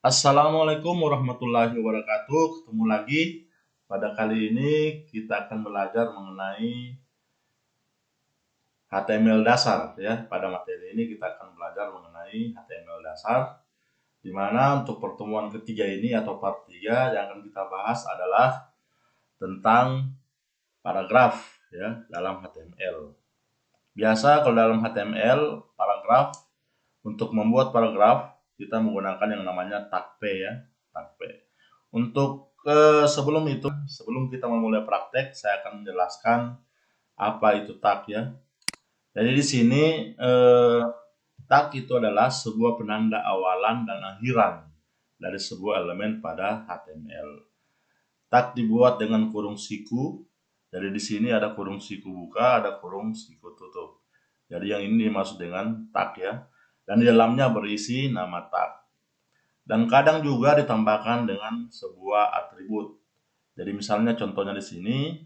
Assalamualaikum warahmatullahi wabarakatuh. Ketemu lagi. Pada kali ini kita akan belajar mengenai HTML dasar ya. Pada materi ini kita akan belajar mengenai HTML dasar, di mana untuk pertemuan ketiga ini atau part 3 yang akan kita bahas adalah tentang paragraf ya dalam HTML. Biasa kalau dalam HTML paragraf, untuk membuat paragraf kita menggunakan yang namanya tag P ya, tag P. Untuk sebelum kita memulai praktek, saya akan menjelaskan apa itu tag ya. Jadi di sini tag itu adalah sebuah penanda awalan dan akhiran dari sebuah elemen pada HTML. Tag dibuat dengan kurung siku. Jadi di sini ada kurung siku buka, ada kurung siku tutup. Jadi yang ini dimaksud dengan tag ya. Dan di dalamnya berisi nama tag. Dan kadang juga ditambahkan dengan sebuah atribut. Jadi misalnya contohnya di sini,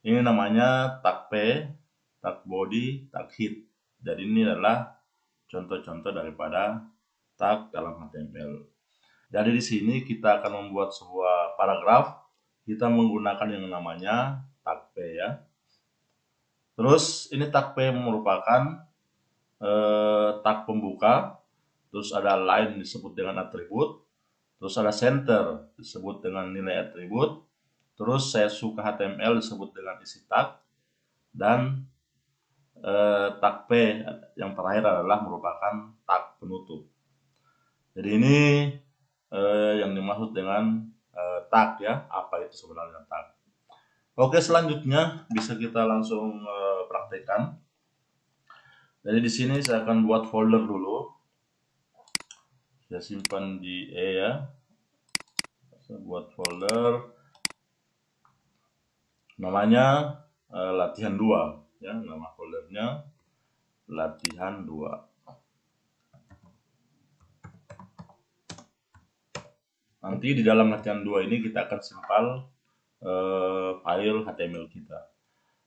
ini namanya tag P, tag body, tag head. Jadi ini adalah contoh-contoh daripada tag dalam HTML. Jadi di sini kita akan membuat sebuah paragraf, kita menggunakan yang namanya tag P ya. Terus ini tag P merupakan tag pembuka, terus ada line disebut dengan atribut, terus ada center disebut dengan nilai atribut, terus saya suka HTML disebut dengan isi tag, dan tag P yang terakhir adalah merupakan tag penutup. Jadi ini yang dimaksud dengan tag ya, apa itu sebenarnya tag. Oke, selanjutnya bisa kita langsung praktekkan. Jadi di sini saya akan buat folder dulu. Saya simpan di E ya. Saya buat folder namanya latihan 2 ya, nama foldernya latihan 2. Nanti di dalam latihan 2 ini kita akan simpan file HTML kita.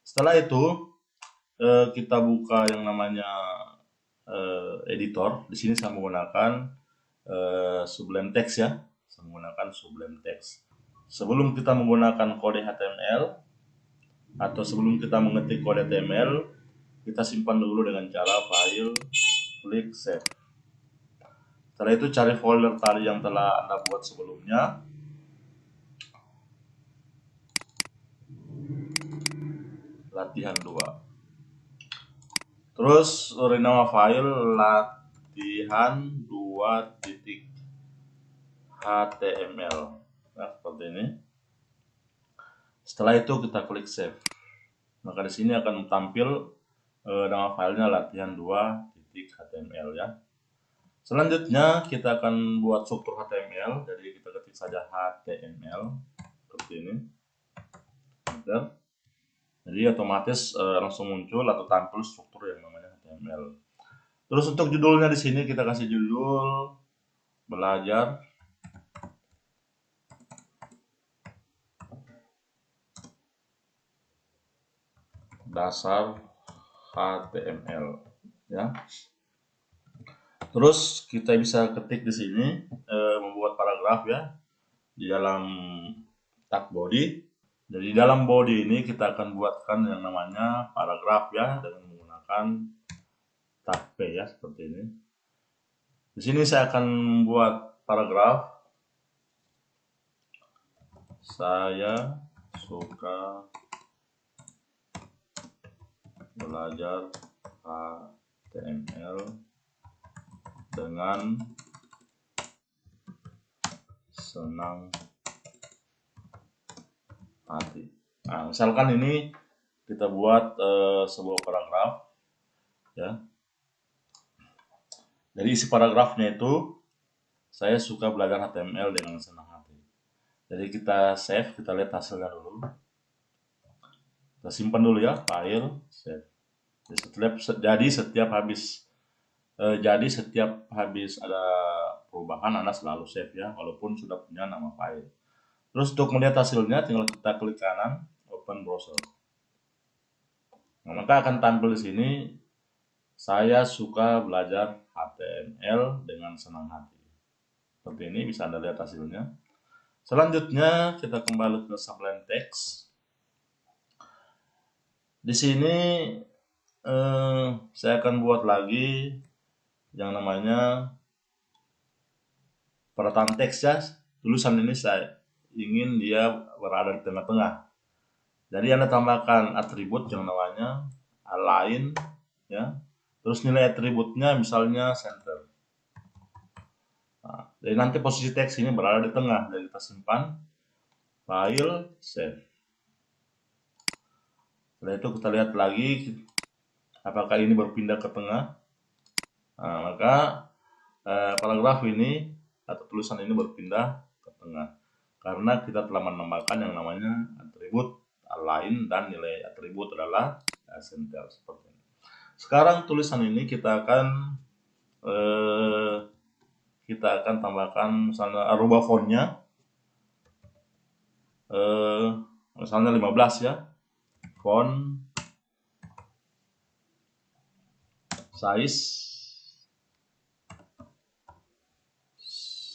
Setelah itu kita buka yang namanya editor. Di sini saya menggunakan Sublime Text ya. Saya menggunakan Sublime Text. Sebelum kita menggunakan kode HTML atau sebelum kita mengetik kode HTML, kita simpan dulu dengan cara file, klik save. Setelah itu cari folder tadi yang telah Anda buat sebelumnya. Latihan 2. Terus beri nama file latihan 2.html. Nah, seperti ini. Setelah itu kita klik save. Maka di sini akan tampil nama filenya latihan 2.html ya. Selanjutnya kita akan buat struktur HTML. Jadi kita ketik saja HTML seperti ini. Jadi otomatis langsung muncul atau tampil struktur yang namanya HTML. Terus untuk judulnya di sini kita kasih judul belajar dasar HTML ya. Terus kita bisa ketik di sini membuat paragraf ya di dalam tag body. Jadi di dalam body ini kita akan buatkan yang namanya paragraf ya dengan menggunakan tag P ya seperti ini. Di sini saya akan membuat paragraf. Saya suka belajar HTML dengan senang hati. Nah, misalkan ini kita buat sebuah paragraf ya. Jadi isi paragrafnya itu, saya suka belajar HTML dengan senang hati. Jadi kita save, kita lihat hasilnya dulu. Kita simpan dulu ya, file, save. Jadi setiap habis ada perubahan Anda selalu save ya, walaupun sudah punya nama file. Terus untuk melihat hasilnya tinggal kita klik kanan, open browser. Nah, maka akan tampil di sini, saya suka belajar HTML dengan senang hati. seperti ini, bisa Anda lihat hasilnya. Selanjutnya kita kembali ke Sublime Text. Di sini saya akan buat lagi yang namanya peretaan teks ya. Tulisan ini saya ingin dia berada di tengah-tengah. Jadi Anda tambahkan atribut yang namanya align ya. Terus nilai atributnya misalnya center. Nah, jadi nanti posisi teks ini berada di tengah. Jadi kita simpan, file, save. Setelah itu kita lihat lagi apakah ini berpindah ke tengah. Nah, maka paragraf ini atau tulisan ini berpindah ke tengah karena kita telah menambahkan yang namanya atribut align dan nilai atribut adalah center seperti ini. Sekarang tulisan ini kita akan tambahkan misalnya rubah fontnya misalnya 15 ya, font size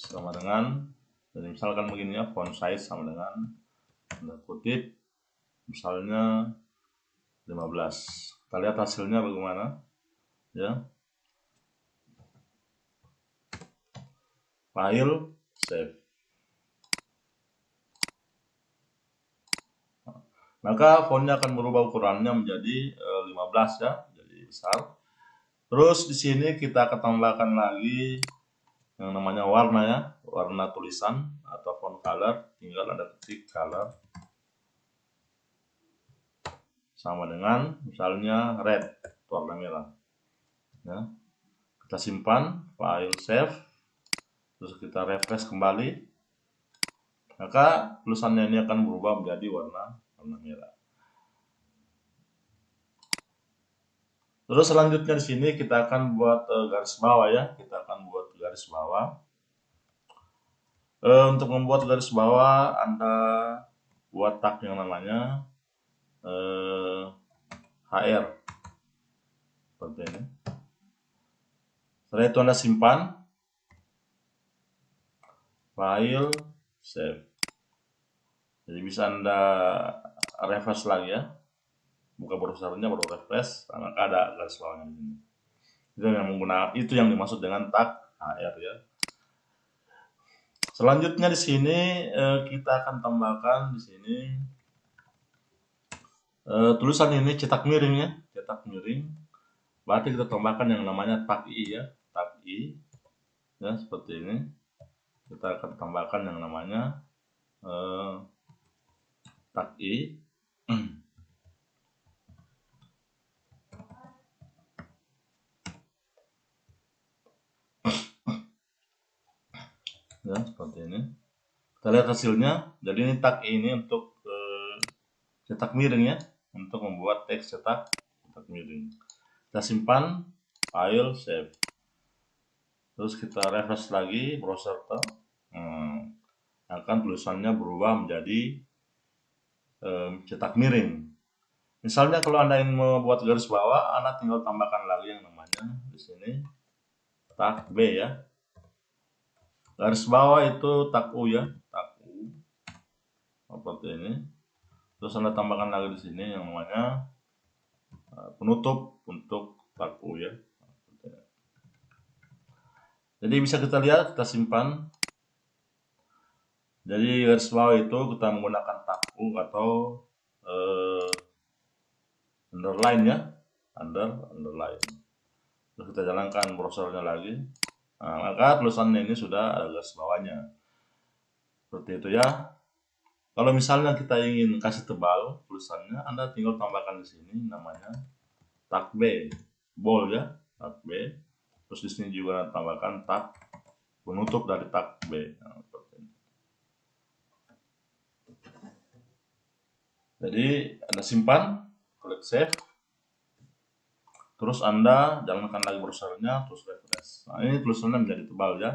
sama dengan, jadi misalkan begini ya, font size sama dengan tanda kutip misalnya 15. Kita lihat hasilnya bagaimana ya. File, save. Maka fontnya akan berubah ukurannya menjadi 15 ya, jadi besar. Terus di sini kita akan tambahkan lagi yang namanya warna ya, warna tulisan atau font color, tinggal ada ketik color sama dengan misalnya red, warna merah ya. Kita simpan, file, save, terus kita refresh kembali, maka tulisannya ini akan berubah menjadi warna merah. Terus selanjutnya di sini kita akan buat garis bawah ya, kita akan buat garis bawah. Untuk membuat garis bawah Anda buat tag yang namanya HR seperti ini. Setelah itu Anda simpan, file, save. Jadi bisa Anda refresh lagi ya, buka browsernya baru refresh, maka ada garis bawahnya di sini. Itu yang dimaksud dengan tag HR ya. Selanjutnya di sini kita akan tambahkan di sini tulisan ini cetak miring ya, cetak miring. Berarti kita tambahkan yang namanya tag I ya, tag I ya, seperti ini. Kita akan tambahkan yang namanya tag I. Ya, seperti ini. Kita lihat hasilnya. Jadi ini tag I ini untuk cetak miring ya, untuk membuat teks cetak miring. Kita simpan, file, save. Terus kita refresh lagi browser akan tulisannya berubah menjadi cetak miring. Misalnya kalau Anda ingin membuat garis bawah, Anda tinggal tambahkan lagi yang namanya di sini tag B ya. Garis bawah itu tag U ya, tag U seperti ini. Terus Anda tambahkan lagi di sini yang namanya penutup untuk tag U ya. Jadi bisa kita lihat, kita simpan. Jadi garis bawah itu kita menggunakan tag U atau underline ya, underline. Terus kita jalankan browsernya lagi. Nah, maka tulisannya ini sudah ada garis bawahnya. Seperti itu ya. Kalau misalnya kita ingin kasih tebal tulisannya, Anda tinggal tambahkan di sini namanya tag B, bold ya, tag B. Terus di sini juga tambahkan tag penutup dari tag B. Nah, jadi Anda simpan, klik save, terus Anda jalankan lagi browsernya, terus refresh. Nah, ini tulisannya menjadi tebal ya,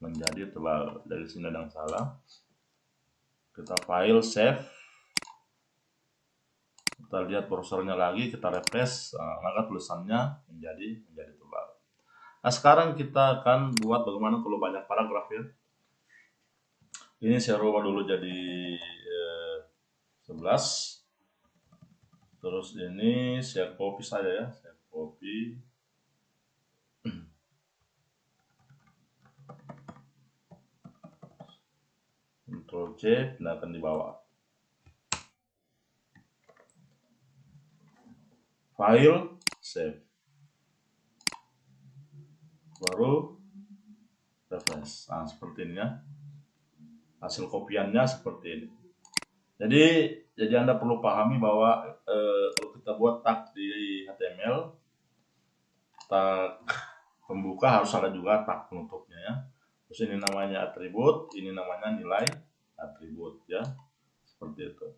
menjadi tebal. Dari sini ada yang salah. Kita file, save, kita lihat browsernya lagi, kita refresh, maka tulisannya menjadi tebal. Nah, sekarang kita akan buat bagaimana kalau banyak paragraf ya. Ini saya rubah dulu jadi 11. Terus ini saya copy saja ya, saya copy. Ctrl C, pindahkan di bawah. File, save. Baru refresh. Nah, seperti ini ya. Hasil kopiannya seperti ini. Jadi Anda perlu pahami bahwa kalau kita buat tag di HTML, tag pembuka harus ada juga tag penutupnya ya. Terus ini namanya atribut, ini namanya nilai atribut ya. Seperti itu.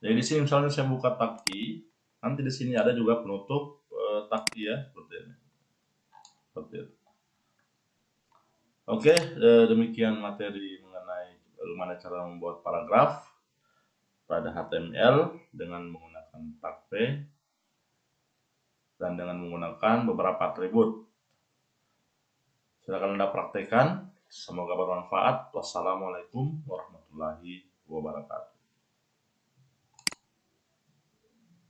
Jadi di sini misalnya saya buka tag i, nanti di sini ada juga penutup tag i ya, seperti ini. Seperti itu. Oke, demikian materi mengenai bagaimana cara membuat paragraf pada HTML dengan menggunakan tag p dan dengan menggunakan beberapa atribut. Silakan Anda praktekkan. Semoga bermanfaat. Wassalamualaikum warahmatullahi wabarakatuh.